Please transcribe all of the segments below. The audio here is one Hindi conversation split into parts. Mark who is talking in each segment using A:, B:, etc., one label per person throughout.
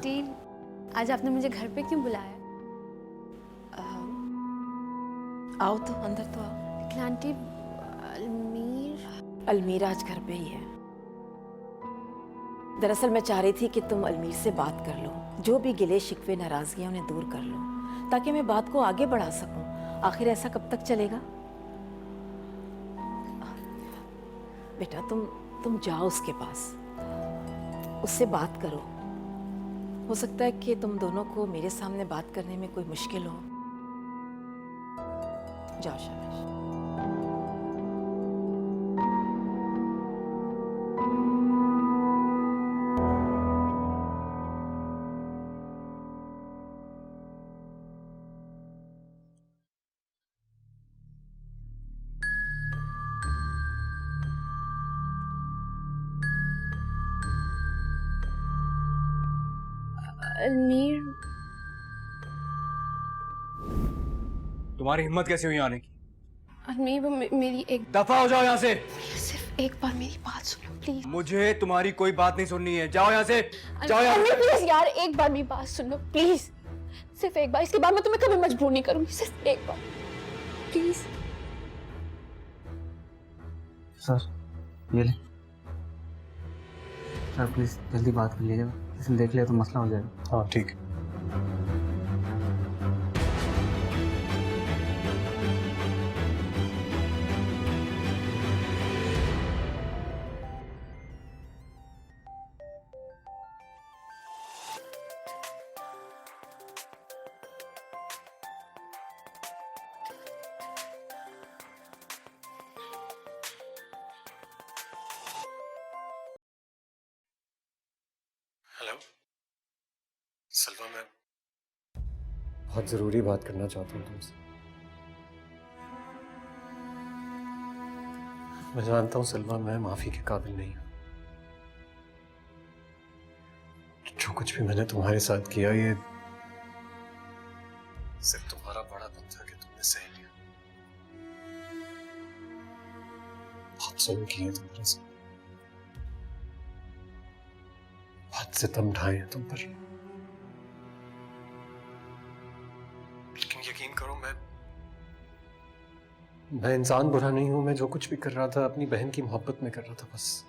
A: आंटी, आज आपने मुझे घर पे क्यों बुलाया?
B: आओ तो, अंदर तो आओ।
A: लेकिन आंटी,
B: अलमीर आज घर पे ही है। दरअसल मैं चाह रही थी कि तुम अलमीर से बात कर लो, जो भी गिले शिकवे नाराजगियां उन्हें दूर कर लो, ताकि मैं बात को आगे बढ़ा सकूं। आखिर ऐसा कब तक चलेगा? बेटा तुम जाओ उसके पास, उससे बात करो। हो सकता है कि तुम दोनों को मेरे सामने बात करने में कोई मुश्किल हो। जाओ शाबाश।
A: अलमीर,
C: तुम्हारी हिम्मत कैसे हुई आने की?
A: अलमीर वो मेरी एक
C: दफा हो जाओ यहाँ से।
A: सिर्फ एक बार मेरी बात सुनो प्लीज।
C: मुझे तुम्हारी कोई बात नहीं सुननी है, जाओ यहाँ से, जाओ यहाँ से।
A: प्लीज यार, एक बार मेरी बात सुनो प्लीज, सिर्फ एक बार। इसके बाद मैं तुम्हें कभी मजबूर नहीं करूंगी, सिर्फ एक बार प्लीज।
D: सर ये ले सर, प्लीज जल्दी बात कर लीजिएगा, इसने देख लिया तो मसला हो जाएगा।
C: हाँ ठीक।
E: हेलो सलवा, मैं बहुत जरूरी बात करना चाहता हूँ तुमसे। मैं जानता हूँ सलवा, मैं माफी के काबिल नहीं हूँ। जो कुछ भी मैंने तुम्हारे साथ किया, ये सिर्फ तुम्हारा बड़ा दम था कि तुमने सह लिया। बहुत जुल्म किए तुम्हारे साथ, बहुत सितम ढाए हैं तुम पर। लेकिन यकीन करो, मैं इंसान बुरा नहीं हूं। मैं जो कुछ भी कर रहा था अपनी बहन की मोहब्बत में कर रहा था बस।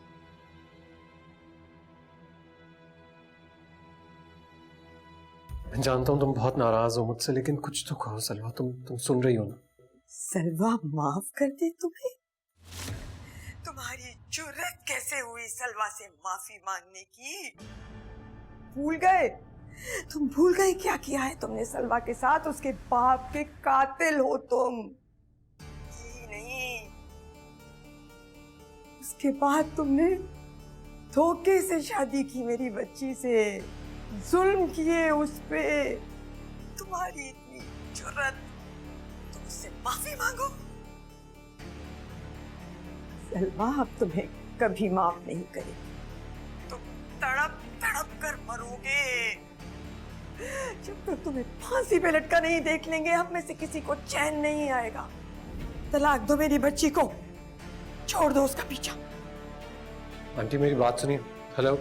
E: मैं जानता हूं तुम बहुत नाराज हो मुझसे, लेकिन कुछ तो कहो सलवा। तुम सुन रही हो ना?
F: सलवा माफ कर दे तुम्हें। तुम्हारी जुर्रत कैसे हुई सलवा से माफी मांगने की? भूल गए? तुम भूल गए क्या किया है तुमने सलवा के साथ? उसके बाप के कातिल हो तुम। यही नहीं, उसके बाद तुमने धोखे से शादी की मेरी बच्ची से, जुल्म किए उस पे। तुम्हारी इतनी जुर्रत, तुम उससे माफी मांगो? सलवा अब तुम्हें कभी माफ नहीं करेगी। तुम तड़प तड़प कर मरोगे। जब तक तुम्हें फांसी पे लटका नहीं देख लेंगे, हम में से किसी को चैन नहीं आएगा। तलाक दो मेरी बच्ची को, छोड़ दो उसका पीछा।
E: आंटी मेरी बात सुनिए। हेलो,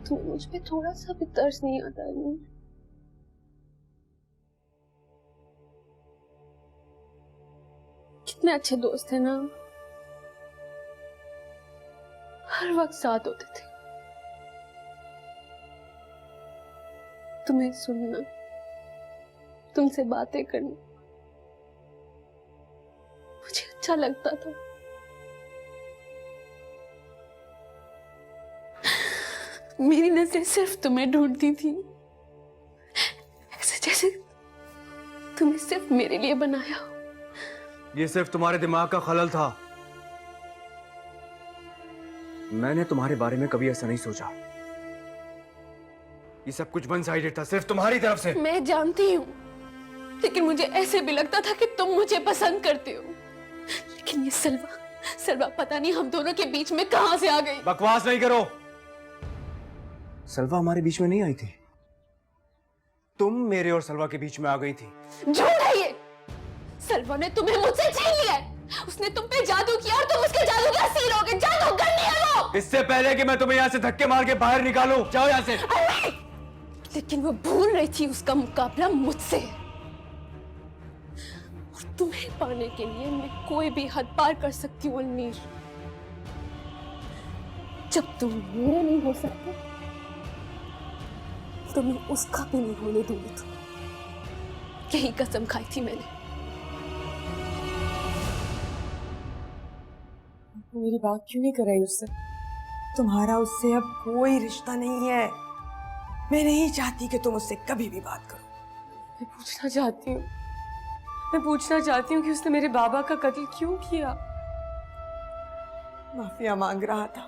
A: तुम्हें मुझ पे थोड़ा सा भी तरस नहीं आता है? कितने अच्छे दोस्त हैं ना, हर वक्त साथ होते थे। तुम्हें सुनना, तुमसे बातें करना मुझे अच्छा लगता था। मेरी नजरें सिर्फ तुम्हें ढूंढती थी, ऐसे जैसे तुम्हें सिर्फ मेरे लिए बनाया हो।
C: ये सिर्फ तुम्हारे दिमाग का खलल था। मैंने तुम्हारे बारे में कभी ऐसा नहीं सोचा। ये सब कुछ वन साइडेड था, सिर्फ तुम्हारी तरफ से।
A: मैं जानती हूँ, लेकिन मुझे ऐसे भी लगता था कि तुम मुझे पसंद करते हो। लेकिन ये सलवा पता नहीं हम दोनों के बीच में कहां से आ गई।
C: बकवास नहीं करो। सलवा हमारे बीच में नहीं आई थी, तुम मेरे और सलवा के बीच में आ गई थी।
A: झूठ है ये। सलवा ने तुम्हें मुझसे छीन लिया है। उसने तुम पे जादू किया और तुम उसके जादू का असीर हो गए। जादूगर है वो।
C: इससे पहले कि मैं तुम्हें यहाँ से धक्के मार के बाहर निकालूं, जाओ यहाँ से।
A: लेकिन वो भूल रही थी उसका मुकाबला मुझसे। और तुम्हें पाने के लिए मैं कोई भी हद पार कर सकती हूँ अलमीर। जब तुम मेरे नहीं हो सकते तो मैं उसका भी नहीं होने दूंगी। तुम यही कसम खाई थी मैंने।
F: मेरी बात क्यों नहीं कर रही उससे? तुम्हारा उससे अब कोई रिश्ता नहीं है। मैं नहीं चाहती कि तुम उससे कभी भी बात करो।
G: मैं पूछना चाहती हूँ कि उसने मेरे बाबा का कत्ल क्यों किया?
F: माफिया मांग रहा था।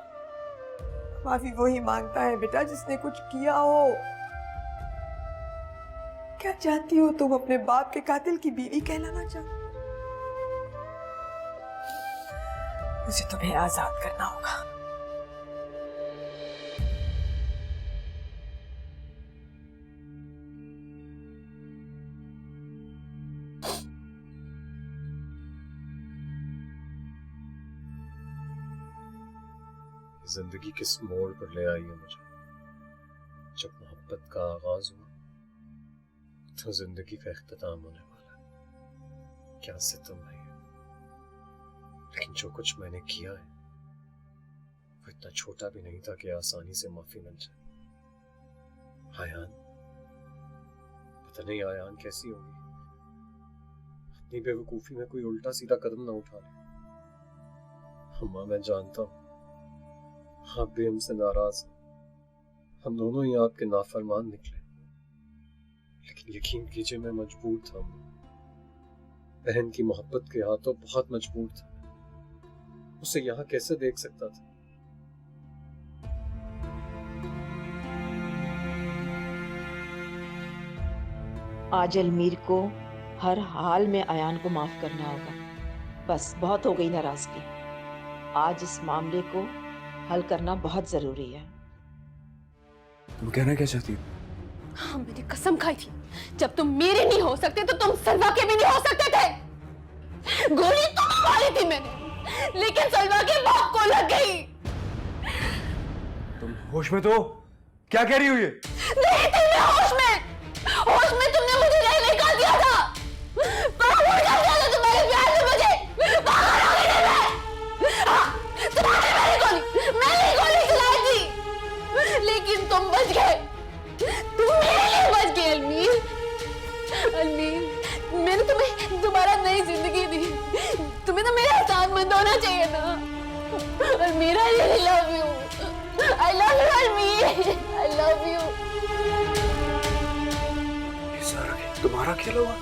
F: माफी वही मांगता है बेटा जिसने कुछ किया हो। क्या चाहती हो तुम? अपने बाप के कातिल की बीवी कहलाना चाहती? मुझे तुम्हें आजाद करना होगा।
E: जिंदगी किस मोड़ पर ले आई है मुझे। जब मोहब्बत का आगाज हुआ तो जिंदगी का इख्तिताम होने वाला है। क्या सितम है ये, लेकिन जो कुछ मैंने किया है वो इतना छोटा भी नहीं था कि आसानी से माफी मिल जाए। आयान, पता नहीं आयान कैसी होगी। अपनी बेवकूफी में कोई उल्टा सीधा कदम ना उठा ले। अम्मा, मैं जानता हूं आप भी हमसे नाराज हैं। हम दोनों ही आपके नाफरमान निकले, लेकिन यकीन कीजिए मैं मजबूर था। बहन की मोहब्बत के हाथों बहुत मजबूर था। उसे यहाँ कैसे देख सकता था?
B: आज अलमीर को हर हाल में अयान को माफ करना होगा। बस बहुत हो गई नाराजगी। आज इस मामले को हल करना बहुत जरूरी है।
C: तुम कहना क्या चाहती हो?
A: हाँ, मैंने कसम खाई थी, जब तुम मेरे नहीं हो सकते तो तुम सलवा के भी नहीं हो सकते थे। गोली तो मारी थी मैंने, लेकिन सलवा के बाप को लग गई।
C: तुम होश में तो? क्या कह रही हो ये?
A: नहीं थी मैं होश में। होश में तुमने मुझे नहीं निकाल दिया था। पागल कर दिया था तुम्हारे प्यार से मुझे। पागल हो गई थी मैं। हाँ, तुम्हारे मैंने गोली चलाई थी, लेकिन तुम बच गए। तुम मेरे लिए बच गए अलमीर। मैंने तुम्हें दोबारा नई जिंदगी दी। तुम्हें तो मेरा साथमंद होना चाहिए ना Almir. I love you, I love you Almir, I love you.
C: ये सारा तुम्हारा खेल होगा।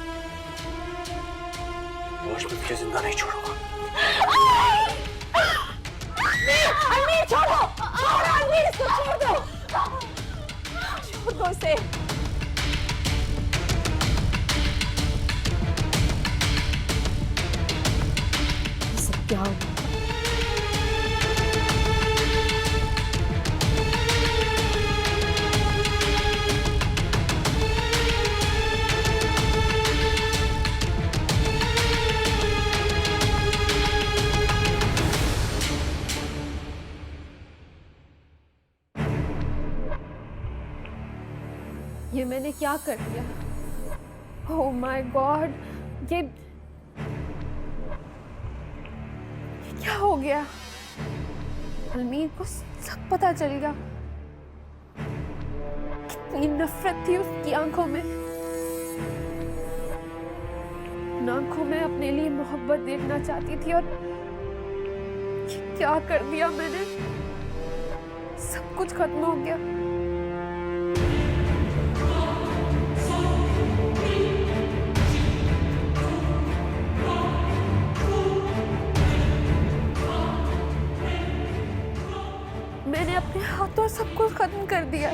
C: होश में तुझे जिंदा नहीं छोड़ूंगा।
A: अलमीर छोड़ो, अलमीर इसको छोड़ दो, छोड़ दो इसे। ये सब क्या हो? ये मैंने क्या कर दिया? ओह माय गॉड, ये क्या हो गया? अलमीर को सब पता चल गया। कितनी नफरत थी उसकी आंखों में। उन आंखों में अपने लिए मोहब्बत देखना चाहती थी, और ये क्या कर दिया मैंने? सब कुछ खत्म हो गया। मैंने अपने हाथों सब कुछ खत्म कर दिया।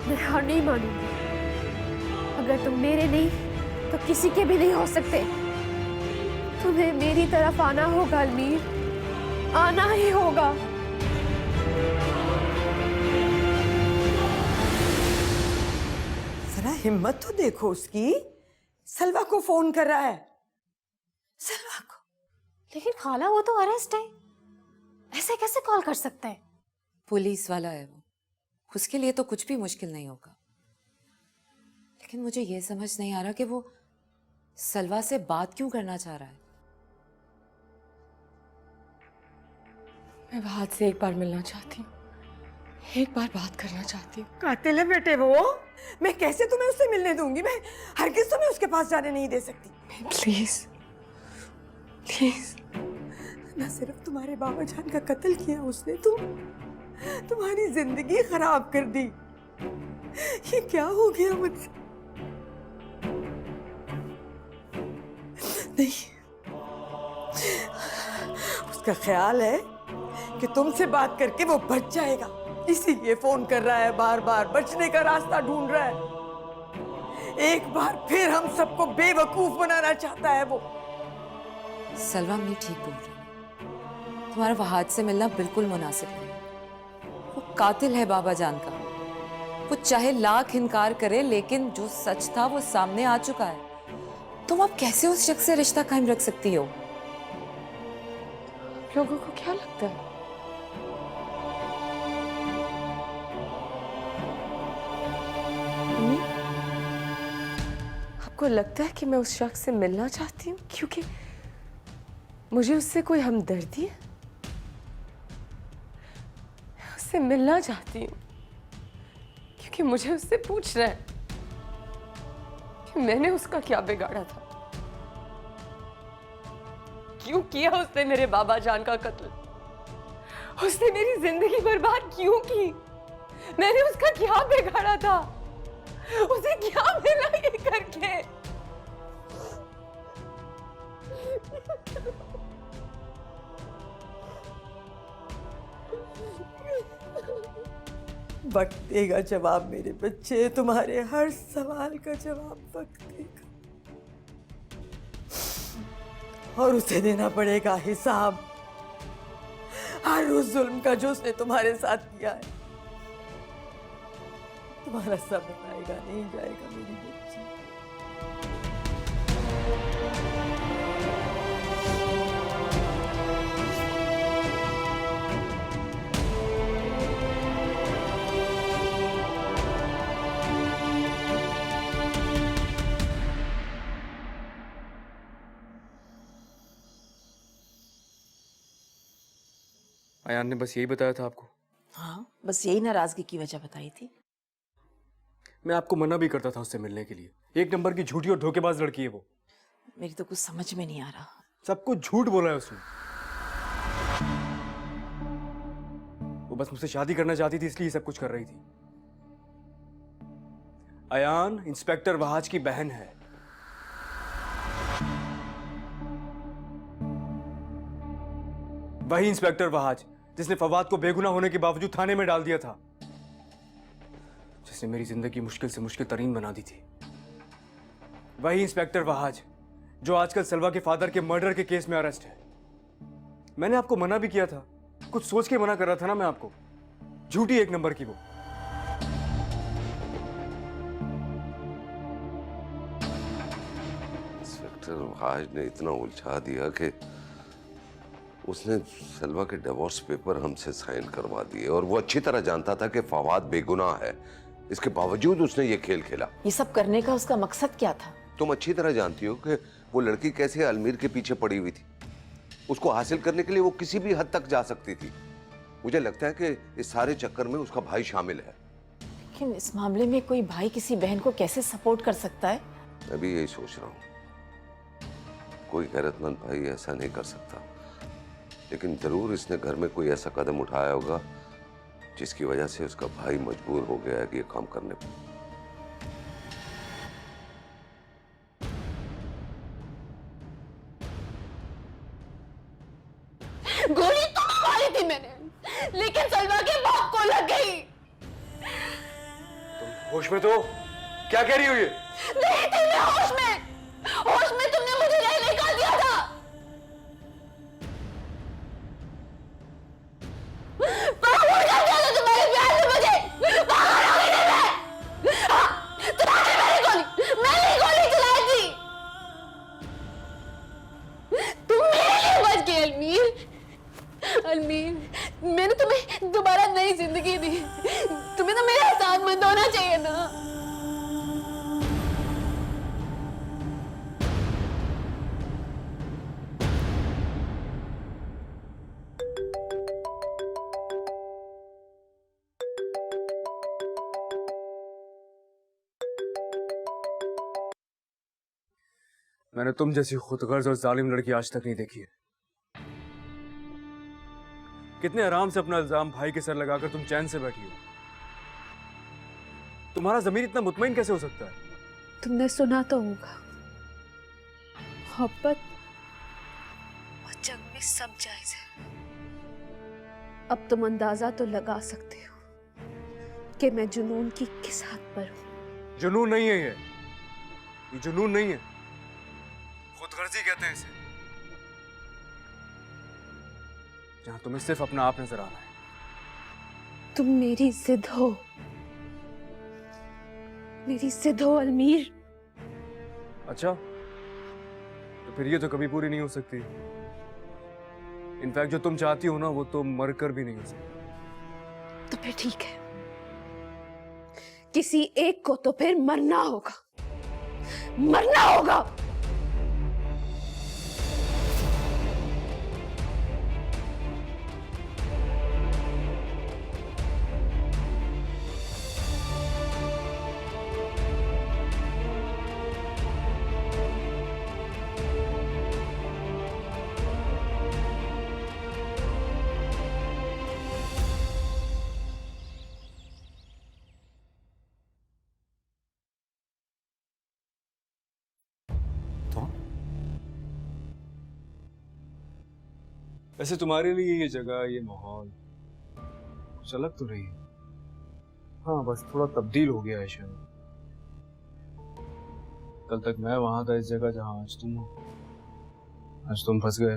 G: मैं हार नहीं मानूंगी। अगर तुम मेरे नहीं तो किसी के भी नहीं हो सकते। तुम्हें मेरी तरफ आना होगा अलमीर, आना ही होगा।
F: जरा हिम्मत तो देखो उसकी। सलवा को फोन कर रहा है, सलवा को।
A: लेकिन खाला वो तो अरेस्ट है, ऐसे कैसे कॉल कर सकता है?
H: पुलिस वाला है वो, उसके लिए तो कुछ भी मुश्किल नहीं होगा। लेकिन मुझे ये समझ नहीं आ रहा कि वो सलवा से बात क्यों करना चाह रहा है।
G: मैं वहाद से एक बार मिलना चाहती हूँ, एक बार बात करना चाहती हूँ।
F: कातिल है बेटे वो। मैं कैसे तुम्हें उससे मिलने दूंगी? मैं हरगिज़ तुम्हें उसके पास जाने नहीं दे सकती।
G: Please please.
F: न सिर्फ तुम्हारे बाबा जान का कत्ल किया उसने, तुम्हारी जिंदगी खराब कर दी। ये क्या हो गया मुझसे? नहीं, उसका ख्याल है कि तुमसे बात करके वो बच जाएगा, इसीलिए फोन कर रहा है बार बार, बचने का रास्ता ढूंढ रहा है। एक बार फिर हम सबको बेवकूफ बनाना चाहता है वो।
H: सलवा मैं ठीक बोल रही हूँ, तुम्हारा वहाद से मिलना बिल्कुल मुनासिब नहीं। वो कातिल है बाबा जान का। वो चाहे लाख इनकार करे, लेकिन जो सच था वो सामने आ चुका है। तुम अब कैसे उस शख्स से रिश्ता कायम रख सकती हो?
G: लोगों को क्या लगता है? मम्मी, आपको लगता है कि मैं उस शख्स से मिलना चाहती हूँ क्योंकि मुझे उससे कोई हमदर्दी है? मैं उससे मिलना चाहती हूँ क्योंकि मुझे उससे पूछना है कि मैंने उसका क्या बिगाड़ा था, क्यों किया उसने मेरे बाबा जान का कत्ल, उसने मेरी जिंदगी बर्बाद क्यों की, मैंने उसका क्या बिगाड़ा था, उसे क्या मिला ये करके?
F: वक्त देगा जवाब मेरे बच्चे, तुम्हारे हर सवाल का जवाब वक्त देगा, और उसे देना पड़ेगा हिसाब हर उस जुल्म का जो उसने तुम्हारे साथ किया है। तुम्हारा सब्र आएगा नहीं जाएगा मेरी बच्ची।
C: अयान ने बस यही बताया था आपको?
B: हाँ, बस यही नाराजगी की वजह बताई थी।
C: मैं आपको मना भी करता था उससे मिलने के लिए। एक नंबर की झूठी और धोखेबाज लड़की है वो।
B: मेरी तो कुछ समझ में नहीं आ रहा।
C: सब कुछ झूठ बोला है उसने। वो बस मुझसे शादी करना चाहती थी, इसलिए सब कुछ कर रही थी। अयान इंस्पेक्टर वहाज की बहन है। वही इंस्पेक्टर वहाज जिसने फवाद को बेगुनाह होने के बावजूद थाने में डाल दिया था, जिसने मेरी जिंदगी मुश्किल से मुश्किल तरीन बना दी थी। वही इंस्पेक्टर वहाज जो आजकल सलवा के फादर के मर्डर के केस में अरेस्ट है। मैंने आपको मना भी किया था, कुछ सोच के मना कर रहा था ना मैं आपको। झूठी एक नंबर की वो।
I: इंस्पेक्टर वहाज ने इतना उलझा दिया कि उसने सलवा के डिवोर्स पेपर हमसे साइन करवा दिए, और वो अच्छी तरह जानता था कि फवाद बेगुनाह है। इसके बावजूद उसने ये खेल खेला।
B: ये सब करने का उसका मकसद क्या था?
I: तुम अच्छी तरह जानती हो कि वो लड़की कैसे अलमीर के पीछे पड़ी हुई थी। उसको हासिल करने के लिए वो किसी भी हद तक जा सकती थी। मुझे लगता है कि इस सारे चक्कर में उसका भाई शामिल है।
B: लेकिन इस मामले में कोई भाई किसी बहन को कैसे सपोर्ट कर सकता है?
I: मैं भी यही सोच रहा हूँ। कोई गैरतमंद भाई ऐसा नहीं कर सकता, लेकिन जरूर इसने घर में कोई ऐसा कदम उठाया होगा जिसकी वजह से उसका भाई मजबूर हो गया है कि ये काम करने पर।
A: गोली तो मारी थी मैंने, लेकिन सलवा के बाप को लग गई।
C: तुम होश में तो क्या कह रही हो ये?
A: नहीं थी मैं होश में। होश में तुमने मुझे यही निकाल दिया था। पागल कर दिया था तुम्हारे प्यार में मुझे। पागल हो गई थी मैं। हाँ, तुम्हारी मैंने गोली चलाई थी। तुम मेरे लिए बच गए अलमीर। अलमीर, मैंने तुम्हें दोबारा नई जिंदगी दी। तुम्हें तो मेरा एहसानमंद होना चाहिए ना।
C: मैंने तुम जैसी खुदगर्ज और जालिम लड़की आज तक नहीं देखी है। कितने आराम से अपना इल्जाम भाई के सर लगाकर तुम चैन से बैठी हो। तुम्हारा जमीर इतना मुतमईन कैसे हो सकता है?
A: तुमने सुना तो होगा, मोहब्बत और जंग में सब जायज है। अब तुम अंदाजा तो लगा सकते हो कि मैं जुनून की किस हद पर हूं।
C: जुनून नहीं है ये जुनून नहीं है, खुदगर्जी कहते हैं इसे, जहां तुम्हें सिर्फ अपना आप नजर आ रहा है।
A: तुम मेरी जिद हो, मेरी जिद हो अलमीर।
C: अच्छा, तो फिर ये तो कभी पूरी नहीं हो सकती। इनफैक्ट जो तुम चाहती हो ना, वो तो मरकर भी नहीं हो सकती।
A: तो फिर ठीक है, किसी एक को तो फिर मरना होगा, मरना होगा।
C: वैसे तुम्हारे लिए ये जगह, ये माहौल कुछ अलग तो नहीं है। हाँ, बस थोड़ा तब्दील हो गया है शायद। कल तक मैं वहां था इस जगह जहां आज तुम हो। आज तुम फंस गए।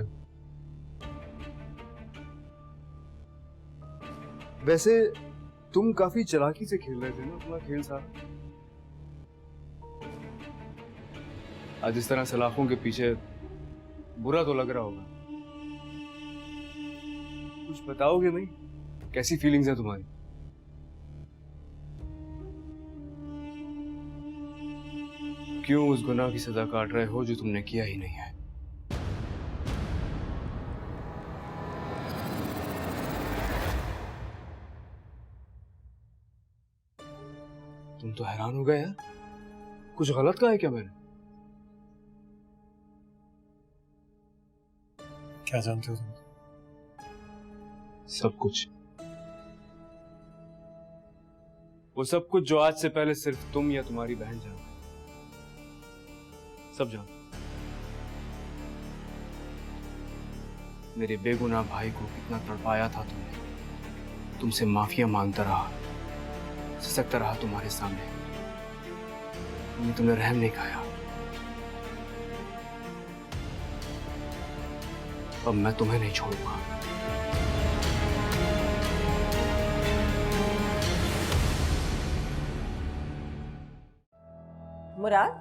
C: वैसे तुम काफी चालाकी से खेल रहे थे ना अपना खेल साथ। आज इस तरह सलाखों के पीछे बुरा तो लग रहा होगा। कुछ बताओगे नहीं? कैसी फीलिंग्स है तुम्हारी? क्यों उस गुनाह की सजा काट रहे हो जो तुमने किया ही नहीं है? तुम तो हैरान हो गए यार। कुछ गलत कहा है क्या मैंने?
E: क्या जानते हो तुम?
C: सब कुछ। वो सब कुछ जो आज से पहले सिर्फ तुम या तुम्हारी बहन जानते। सब जानते। मेरे बेगुनाह भाई को कितना तड़पाया था तुमने। तुमसे माफिया मांगता रहा, सिसकता रहा तुम्हारे सामने। तुमने रहम नहीं खाया। अब मैं तुम्हें नहीं छोड़ूंगा।
B: मुराद,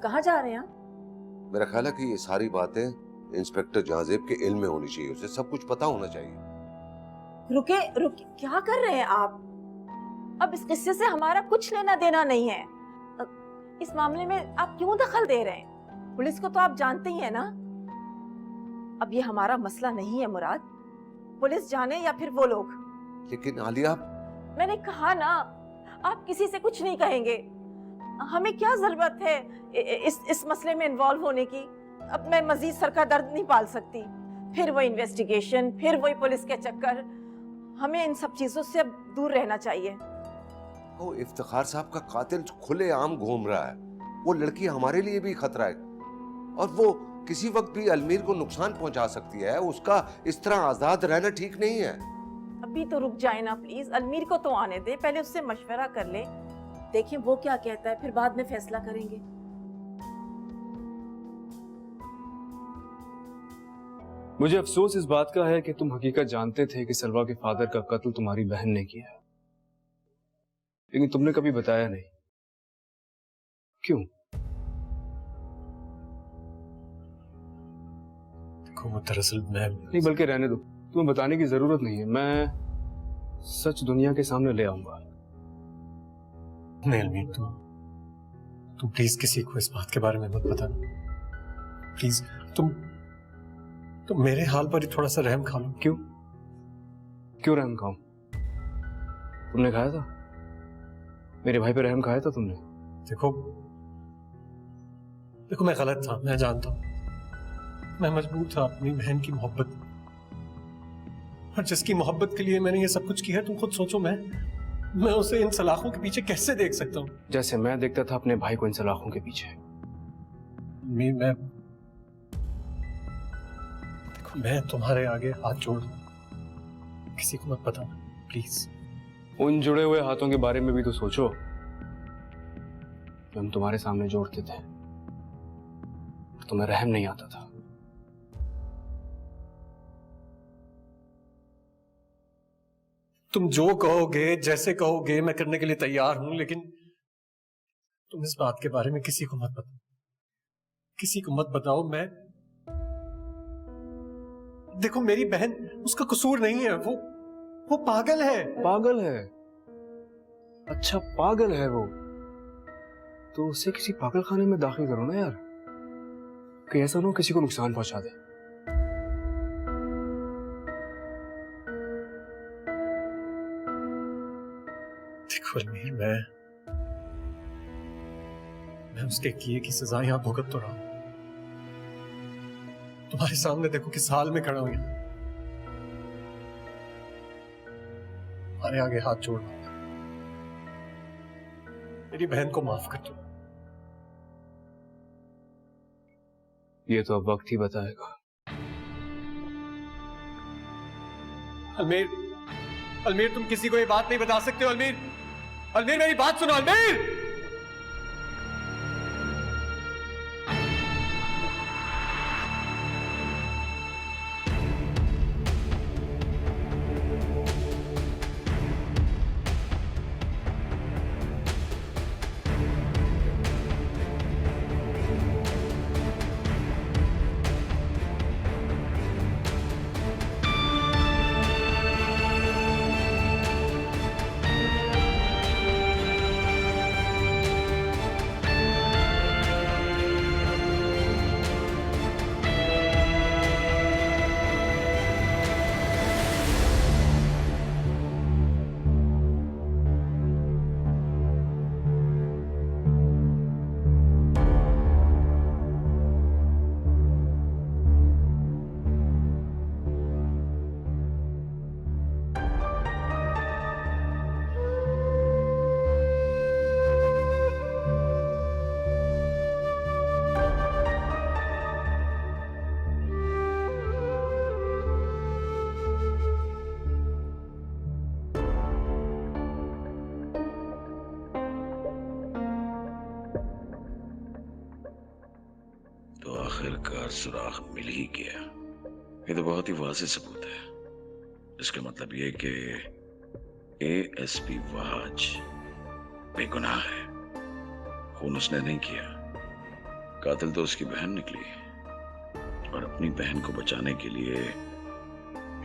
B: कहाँ जा रहे हैं आप?
I: मेरा ख्याल है कि ये सारी बातें इंस्पेक्टर जहाजेब के इल्म में होनी चाहिए। उसे सब कुछ पता होना चाहिए।
B: रुके रुके, क्या कर रहे हैं आप? अब इस किस्से से हमारा कुछ लेना देना नहीं है। इस मामले में आप क्यों दखल दे रहे हैं? पुलिस को तो आप जानते ही हैं ना। अब ये हमारा मसला नहीं है मुराद। पुलिस जाने या फिर वो लोग।
I: लेकिन आलिया,
B: मैंने कहा ना, आप किसी से कुछ नहीं कहेंगे। हमें क्या जरूरत है इस मसले में इन्वॉल्व होने की? अब मैं मजीद सर का दर्द नहीं पाल सकती। फिर वो इन्वेस्टिगेशन, फिर वही पुलिस के चक्कर। हमें इन सब चीजों से अब दूर रहना चाहिए।
I: वो इफ्तिखार साहब का कातिल खुले आम घूम रहा है। वो लड़की हमारे लिए भी खतरा है और वो किसी वक्त भी अलमीर को नुकसान पहुंचा सकती है। उसका इस तरह आजाद रहना ठीक नहीं है।
B: अभी तो रुक जाए ना प्लीज। अलमीर को तो आने दे, पहले उससे मशवरा कर ले। देखें वो क्या कहता है, फिर बाद में फैसला करेंगे।
C: मुझे अफसोस इस बात का है कि तुम हकीकत जानते थे कि सलवा के फादर का कत्ल तुम्हारी बहन ने किया, लेकिन तुमने कभी बताया नहीं। क्यों?
E: देखो वो दरअसल मैं
C: नहीं, बल्कि रहने दो, तुम्हें बताने की जरूरत नहीं है। मैं सच दुनिया के सामने ले आऊंगा।
E: नहीं अलमीर, तुम प्लीज किसी को इस बात के बारे में मत बताना प्लीज। तुम मेरे हाल पर ही थोड़ा सा रहम खा लो।
C: क्यों? क्यों रहम खाऊं? तुमने खाया था? मेरे भाई पे रहम खाया था तुमने?
E: देखो मैं गलत था, मैं जानता हूं। मैं मजबूर था अपनी बहन की मोहब्बत, और जिसकी मोहब्बत के लिए मैंने ये सब कुछ किया, तुम खुद सोचो मैं उसे इन सलाखों के पीछे कैसे देख सकता हूँ?
C: जैसे मैं देखता था अपने भाई को इन सलाखों के पीछे।
E: मैं तुम्हारे आगे हाथ जोड़ दूं, किसी को मत बताना प्लीज।
C: उन जुड़े हुए हाथों के बारे में भी तो सोचो जो हम तुम्हारे सामने जोड़ते थे, तुम्हें रहम नहीं आता था।
E: तुम जो कहोगे, जैसे कहोगे, मैं करने के लिए तैयार हूं, लेकिन तुम इस बात के बारे में किसी को मत बताओ, किसी को मत बताओ। मैं देखो मेरी बहन, उसका कसूर नहीं है, वो पागल है।
C: पागल है? अच्छा पागल है वो, तो उसे किसी पागल खाने में दाखिल करो ना यार, कि ऐसा ना हो किसी को नुकसान पहुंचा दे।
E: देखो अलमीर, मैं उसके किए की सजा यहां भुगत तो रहा हूं। तुम्हारे सामने देखो किस हाल में खड़ा हूं यहां। तुम्हारे आगे हाथ जोड़ रहा हूं, मेरी बहन को माफ कर दो।
C: ये तो अब वक्त ही बताएगा।
E: अलमीर तुम किसी को ये बात नहीं बता सकते हो। अलमीर मेरी बात सुनो। अलमीर
I: तो आखिरकार सुराग मिल ही गया। ये तो बहुत ही वाज़ेह सबूत है। इसका मतलब ये कि एएसपी वहाज बेगुनाह है, खून उसने नहीं किया। कातिल तो उसकी बहन निकली, और अपनी बहन को बचाने के लिए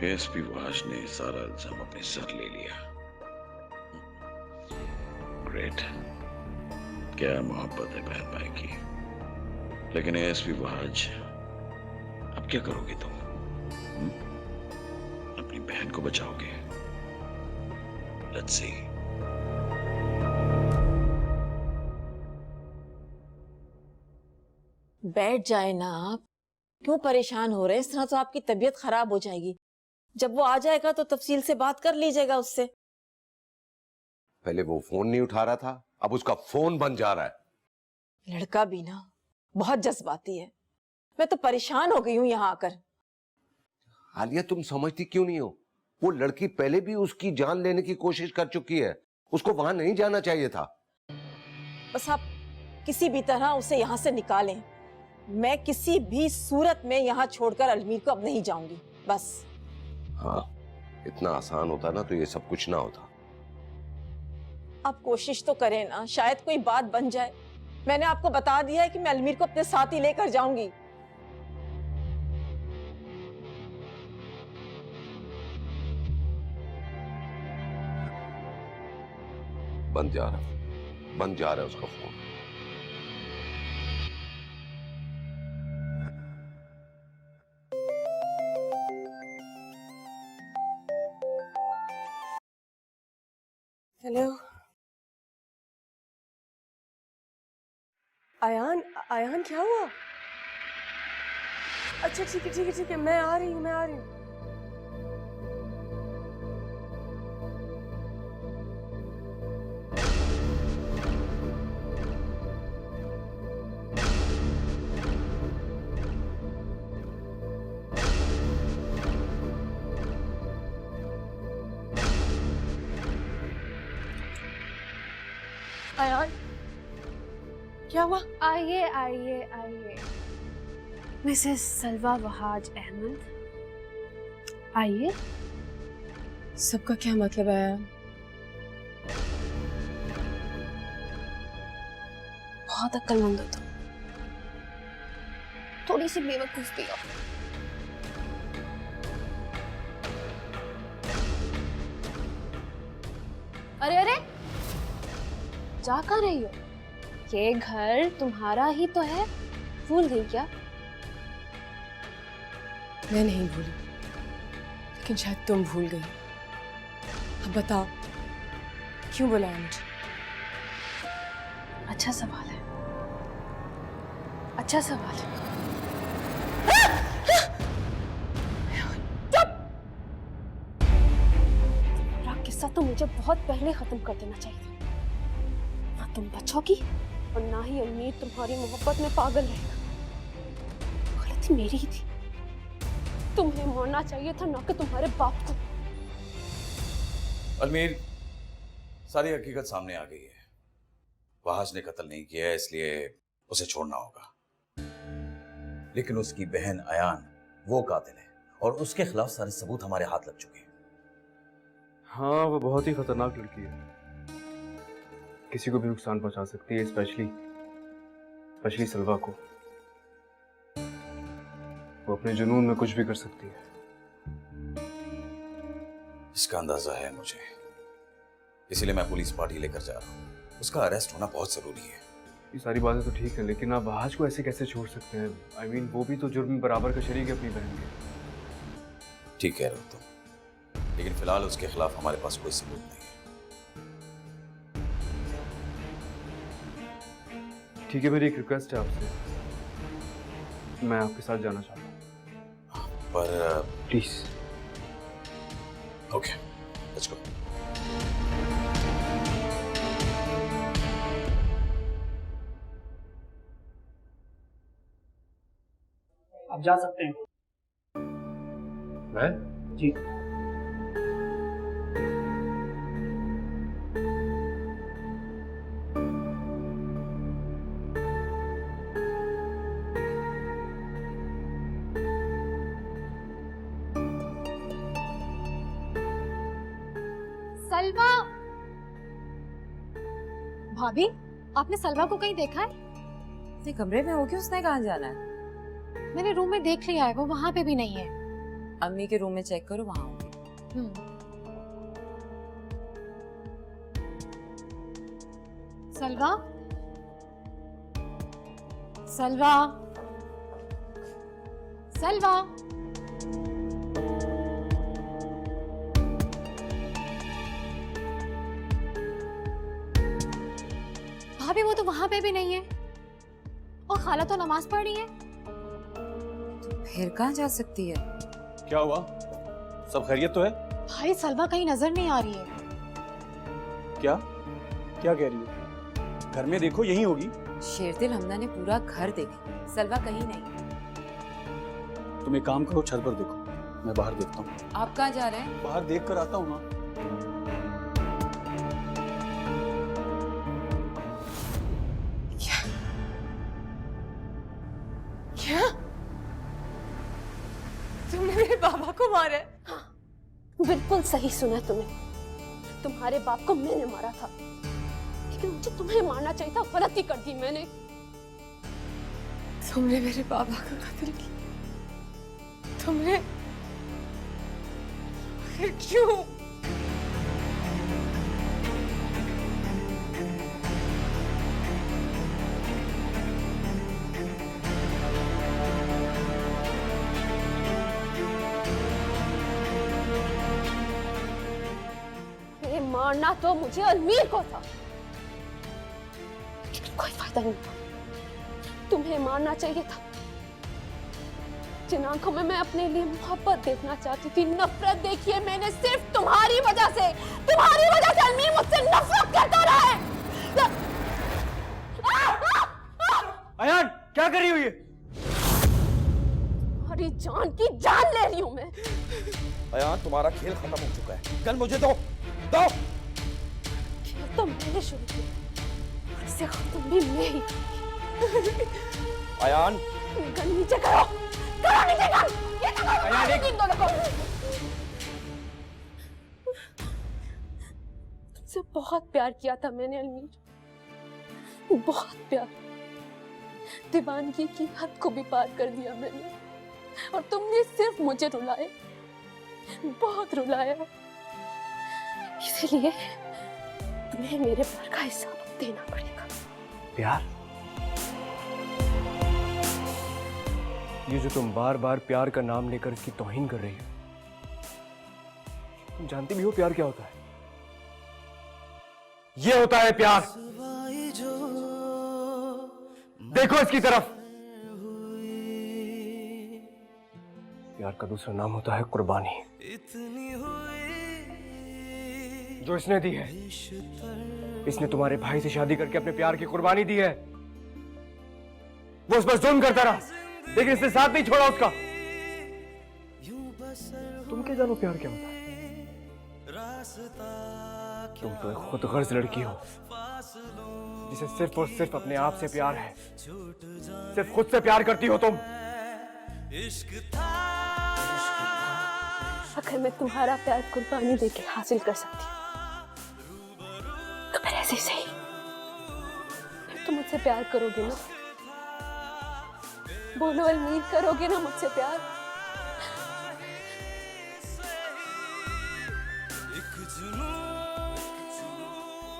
I: एएसपी वहाज ने सारा इल्जाम अपने सर ले लिया। ग्रेट, क्या मोहब्बत है बहन भाई की। लेकिन एएसपी वहाज, अब क्या करोगे तुम? अपनी बहन को बचाओगे? Let's see.
B: बैठ जाए ना आप, क्यों परेशान हो रहे हैं? इस तरह तो आपकी तबीयत खराब हो जाएगी। जब वो आ जाएगा तो तफसील से बात कर लीजिएगा उससे।
I: पहले वो फोन नहीं उठा रहा था, अब उसका फोन बंद जा रहा है।
B: लड़का भी ना बहुत जज्बाती है। मैं तो परेशान हो गई हूँ यहाँ आकर।
I: आलिया, तुम समझती क्यों नहीं हो? वो लड़की पहले भी उसकी जान लेने की कोशिश कर चुकी है, उसको वहां नहीं जाना चाहिए था।
B: बस आप किसी भी तरह उसे यहाँ से निकालें। मैं किसी भी सूरत में यहाँ छोड़कर अजमेर को अब नहीं जाऊंगी, बस।
I: हाँ, इतना आसान होता ना तो ये सब कुछ ना होता।
B: आप कोशिश तो करें ना, शायद कोई बात बन जाए। मैंने आपको बता दिया है कि मैं अजमेर को अपने साथ ही लेकर जाऊंगी।
I: बंद जा रहा है उसका फोन।
G: हेलो आयान, आयान क्या हुआ? अच्छा ठीक है ठीक है ठीक है, मैं आ रही हूँ। आयान क्या हुआ?
A: आइए आइए आइए, मिसेस सलवा वहाज अहमद, आइए।
G: सबका क्या मतलब है?
A: बहुत अक्लमंद हो तुम, थोड़ी सी बेवकूफ भी हो। अरे अरे, जा कहाँ रही हो? ये घर तुम्हारा ही तो है, भूल गई क्या?
G: मैं नहीं भूली, लेकिन शायद तुम भूल गई। अब बताओ क्यों बुलाया मुझे?
A: अच्छा सवाल है, अच्छा सवाल है। पूरा किस्सा तो मुझे बहुत पहले खत्म कर देना चाहिए था। ना तुम बचोगी और ना ही अमीर तुम्हारी मोहब्बत में पागल रहेगा। गलती मेरी ही थी, तुम्हें मरना चाहिए था, ना कि तुम्हारे बाप को।
J: अलमीर, सारी हकीकत सामने आ गई है। वहाज ने कत्ल नहीं किया है, इसलिए उसे छोड़ना होगा। लेकिन उसकी बहन अयान वो कातिल है और उसके खिलाफ सारे सबूत हमारे हाथ लग चुके हैं।
C: हाँ, वो बहुत ही खतरनाक लड़की है, किसी को भी नुकसान पहुंचा सकती है, स्पेशली सलवा को। वो अपने जुनून में कुछ भी कर सकती है।
J: इसका अंदाजा है मुझे, इसीलिए मैं पुलिस पार्टी लेकर जा रहा हूँ। उसका अरेस्ट होना बहुत जरूरी है।
C: ये सारी बातें तो ठीक है, लेकिन आप वहाज को ऐसे कैसे छोड़ सकते हैं? I mean, वो भी तो जुर्म में बराबर का शरीक है अपनी बहन के।
J: ठीक कह रहे हो तुम, लेकिन फिलहाल उसके खिलाफ हमारे पास कोई सबूत नहीं है।
C: ठीक है, मेरी एक रिक्वेस्ट है आपसे, मैं आपके साथ जाना चाहता हूँ।
J: पर
C: प्लीज।
J: Okay, let's go.
D: आप जा सकते हैं।
E: मैं?
D: जी।
A: सलवा, भाभी आपने सलवा को कहीं देखा है?
H: अपने कमरे में होगी, उसने कहाँ जाना है?
A: मैंने रूम में देख लिया है, वो वहां पे भी नहीं है।
H: अम्मी के रूम में चेक करो, वहां होगी।
A: सलवा, सलवा, सलवा, भाभी वो तो वहां पे भी नहीं है, और खाला तो नमाज पढ़ रही है।
H: तो फिर कहाँ जा सकती है?
J: क्या हुआ? सब खैरियत तो है?
A: भाई सलवा कहीं नजर नहीं आ रही है।
J: क्या क्या कह रही हो? घर में देखो, यहीं होगी।
H: शेरदिल, हमना ने पूरा घर देखा, सलवा कहीं नहीं।
J: तुम एक काम करो, छत पर देखो, मैं बाहर देखता हूँ।
H: आप कहाँ जा रहे हैं?
J: बाहर देख कर आता हूँ ना।
G: मेरे बाबा को मारा है।
A: हाँ, बिल्कुल सही सुना तुमने। तुम्हारे बाप को मैंने मारा था, लेकिन मुझे तुम्हें मारना चाहिए था। गलती कर दी मैंने।
G: तुमने मेरे बाबा का कत्ल किया। तुमने फिर क्यों?
A: मारना तो मुझे अलमीर को था, लेकिन कोई फायदा नहीं था। तुम्हें मारना चाहिए था। जिन आंखों में मैं अपने लिए मोहब्बत देखना चाहती थी, नफरत देखी है मैंने सिर्फ तुम्हारी वजह से। तुम्हारी वजह से अलमीर मुझसे नफरत करता रहा है।
C: अयान, क्या कर रही हो ये?
A: तुम्हारी जान की जान ले रही हूं मैं।
J: अयान, तुम्हारा खेल खत्म हो चुका है। गन मुझे दो, दो।
A: खेल तो मैंने शुरू किया, इसे खत्म भी मैं ही।
J: अयान,
A: गन नीचे करो, करो नीचे गन। ये तो
C: अयान, एक
A: दोनों को। तुमसे बहुत प्यार किया था मैंने अलमीर, बहुत प्यार। दीवानगी की हद को भी पार कर दिया मैंने, और तुमने सिर्फ मुझे रुलाया, बहुत रुलाया। इसलिए तुम्हें मेरे प्यार का हिसाब देना पड़ेगा।
C: प्यार? ये जो तुम बार बार प्यार का नाम लेकर इसकी तौहीन कर रही हो, तुम जानती भी हो प्यार क्या होता है? ये होता है प्यार। देखो इसकी तरफ। प्यार का दूसरा नाम होता है कुर्बानी, जो इसने दी है। इसने तुम्हारे भाई से शादी करके अपने प्यार की कुर्बानी दी है। वो उस पर जुल्म करता रहा, लेकिन इसने साथ नहीं छोड़ा उसका। तुम क्या जानो प्यार क्या होता है? तुम तो एक खुदगर्ज लड़की हो, जिसे सिर्फ और सिर्फ अपने आप से प्यार है। सिर्फ खुद से प्यार करती हो तुम।
A: अगर मैं तुम्हारा प्यार कुर्बानी देके हासिल कर सकती तो फिर ऐसे सही। फिर तुम मुझसे प्यार करोगे ना? बोलो अलमीर, करोगे ना मुझसे प्यार?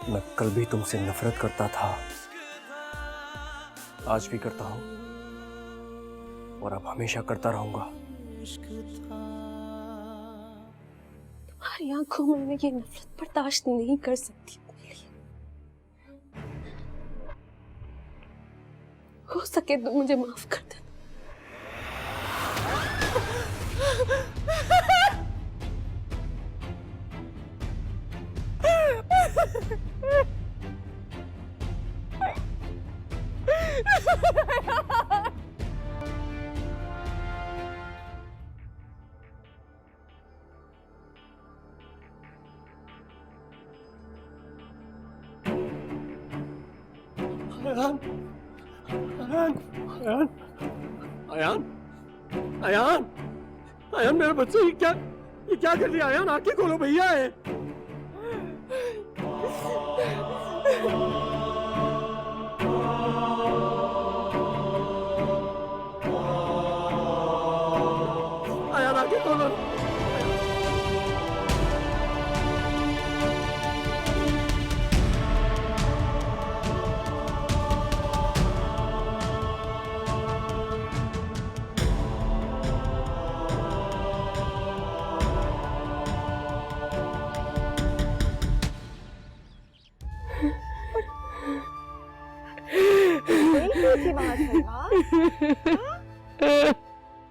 C: मैं कल भी तुमसे नफरत करता था, आज भी करता हूं, और अब हमेशा करता रहूंगा।
A: तुम्हारी आंखों में मैं ये नफरत बर्दाश्त नहीं कर सकती अपने लिए। हो सके तो मुझे माफ कर देना।
C: अयान, अयान, अयान, अयान, अयान, मेरा बच्चा, ये क्या कर दिया? अयान, आंखें खोलो, भैया है। अयान, आंखें खोलो।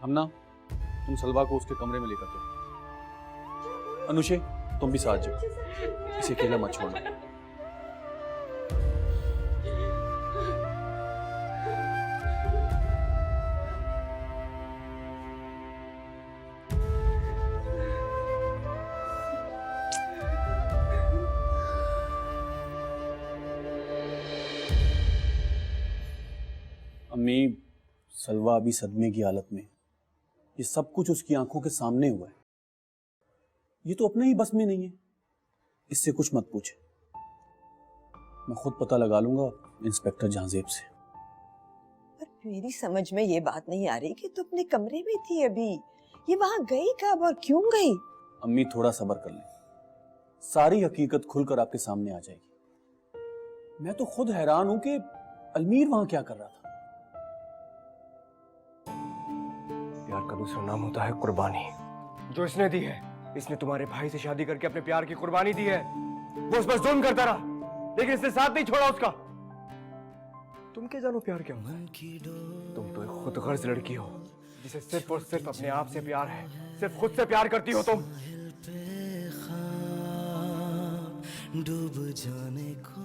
D: हमना, तुम सलवा को उसके कमरे में लेकर जाओ। अनुषे, तुम भी साथ जाओ, इसे अकेला मत छोड़ना। अम्मी, सलवा अभी सदमे की हालत में, ये सब कुछ उसकी आंखों के सामने हुआ है। ये तो अपने ही बस में नहीं है, इससे कुछ मत पूछे। मैं खुद पता लगा लूंगा इंस्पेक्टर जहांजेब से।
F: पर मेरी समझ में ये बात नहीं आ रही कि तू अपने कमरे में थी अभी, ये वहां गई कब और क्यों गई?
D: अम्मी थोड़ा सब्र कर लें, सारी हकीकत खुलकर आपके सामने आ जाएगी। मैं तो खुद हैरान हूं कि अलमीर वहां क्या कर रहा था।
C: प्यार का दूसरा नाम होता है कुर्बानी, जो इसने दी है। इसने तुम्हारे भाई से शादी करके अपने प्यार की कुर्बानी दी है। वो उस पर जुल्म करता रहा, लेकिन इसने साथ नहीं छोड़ा उसका। तुम क्या जानो प्यार क्या होता है? तुम तो एक खुदगर्ज लड़की हो, जिसे सिर्फ और सिर्फ अपने आप से प्यार है। सिर्फ खुद से प्यार करती हो तुम।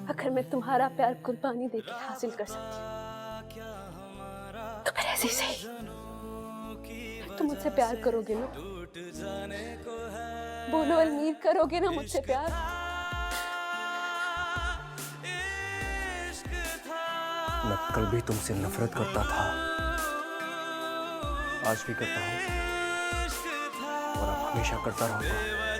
A: अगर मैं तुम्हारा प्यार कुर्बानी देके हासिल कर सकती तो फिर ऐसे ही सही तुम मुझसे प्यार करोगे ना? बोलो अलमीर, करोगे ना मुझसे प्यार?
C: मैं कल भी तुमसे नफरत करता था, आज भी करता हूँ और अब हमेशा करता रहूंगा।